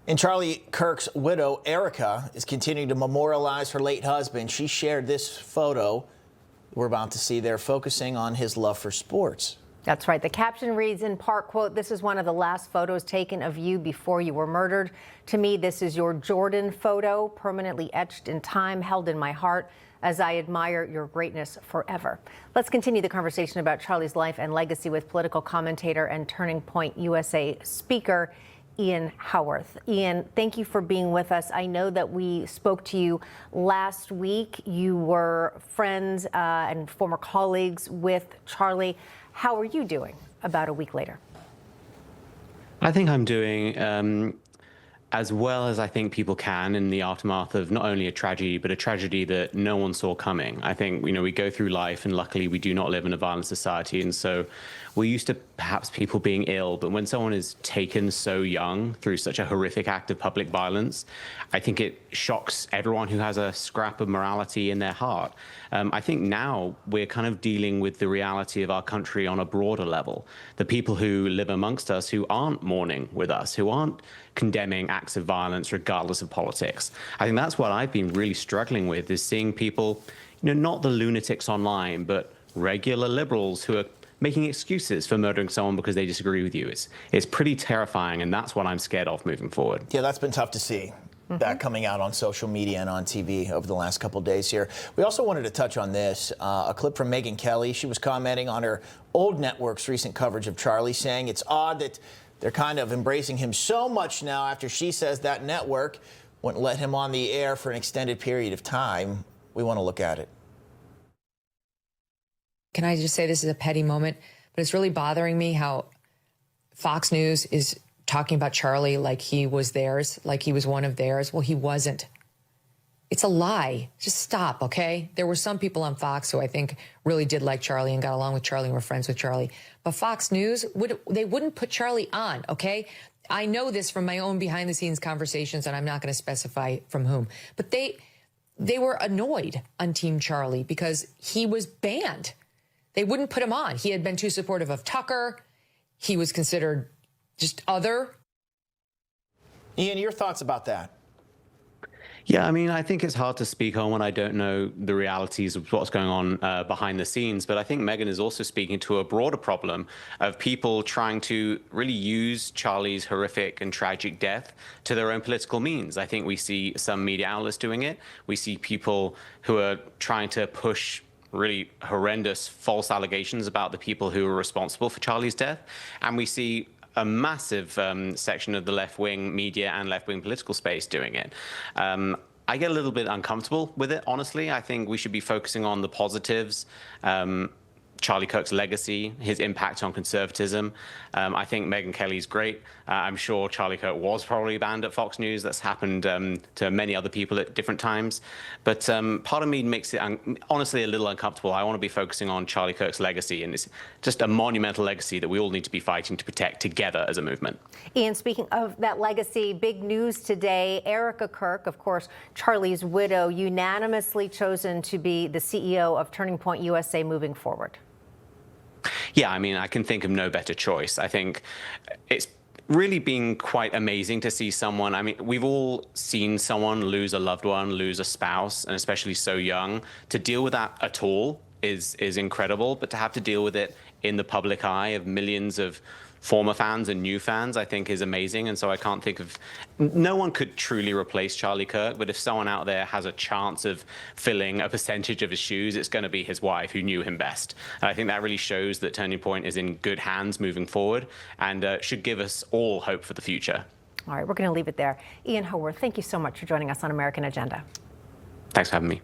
And Charlie Kirk's widow, Erika, is continuing to memorialize her late husband. She shared this photo we're about to see there, focusing on his love for sports. That's right. The caption reads in part, quote, "This is one of the last photos taken of you before you were murdered. To me, this is your Jordan photo, permanently etched in time, held in my heart as I admire your greatness forever." Let's continue the conversation about Charlie's life and legacy with political commentator and Turning Point USA speaker Ian Haworth. Ian, thank you for being with us. I know that we spoke to you last week. You were friends and former colleagues with Charlie. How are you doing about a week later? I think I'm doing as well as I think people can in the aftermath of not only a tragedy, but a tragedy that no one saw coming. I think, we go through life, and luckily we do not live in a violent society. And so we're used to perhaps people being ill, but when someone is taken so young through such a horrific act of public violence, I think it shocks everyone who has a scrap of morality in their heart. I think now we're kind of dealing with the reality of our country on a broader level. The people who live amongst us who aren't mourning with us, who aren't condemning acts of violence regardless of politics. I think that's what I've been really struggling with, is seeing people, not the lunatics online, but regular liberals who are making excuses for murdering someone because they disagree with you. It's pretty terrifying, and that's what I'm scared of moving forward. Yeah, that's been tough to see. That coming out on social media and on TV over the last couple of days here. We also wanted to touch on this, a clip from Megyn Kelly. She was commenting on her old network's recent coverage of Charlie, saying it's odd that they're kind of embracing him so much now after she says that network wouldn't let him on the air for an extended period of time. We want to look at it. Can I just say this is a petty moment, but it's really bothering me how Fox News is talking about Charlie like he was theirs, like he was one of theirs. Well, he wasn't. It's a lie. Just stop, okay? There were some people on Fox who I think really did like Charlie and got along with Charlie and were friends with Charlie. But Fox News, they wouldn't put Charlie on, okay? I know this from my own behind-the-scenes conversations, and I'm not going to specify from whom. But they were annoyed on Team Charlie because he was banned. They wouldn't put him on. He had been too supportive of Tucker. He was considered just other. Ian, your thoughts about that? Yeah, I think it's hard to speak on when I don't know the realities of what's going on behind the scenes. But I think Megyn is also speaking to a broader problem of people trying to really use Charlie's horrific and tragic death to their own political means. I think we see some media outlets doing it. We see people who are trying to push really horrendous false allegations about the people who were responsible for Charlie's death. And we see a massive section of the left-wing media and left-wing political space doing it. I get a little bit uncomfortable with it, honestly. I think we should be focusing on the positives. Charlie Kirk's legacy, his impact on conservatism. I think Megyn Kelly's great. I'm sure Charlie Kirk was probably banned at Fox News. That's happened to many other people at different times. But part of me makes it honestly a little uncomfortable. I want to be focusing on Charlie Kirk's legacy, and it's just a monumental legacy that we all need to be fighting to protect together as a movement. Ian, speaking of that legacy, big news today. Erika Kirk, of course, Charlie's widow, unanimously chosen to be the CEO of Turning Point USA moving forward. Yeah, I can think of no better choice. I think it's really been quite amazing to see someone. We've all seen someone lose a loved one, lose a spouse, and especially so young. To deal with that at all is incredible, but to have to deal with it in the public eye of millions of former fans and new fans, I think is amazing. And so I can't think of, no one could truly replace Charlie Kirk, but if someone out there has a chance of filling a percentage of his shoes, it's going to be his wife, who knew him best. And I think that really shows that Turning Point is in good hands moving forward, and should give us all hope for the future. All right, we're going to leave it there. Ian Haworth, thank you so much for joining us on American Agenda. Thanks for having me.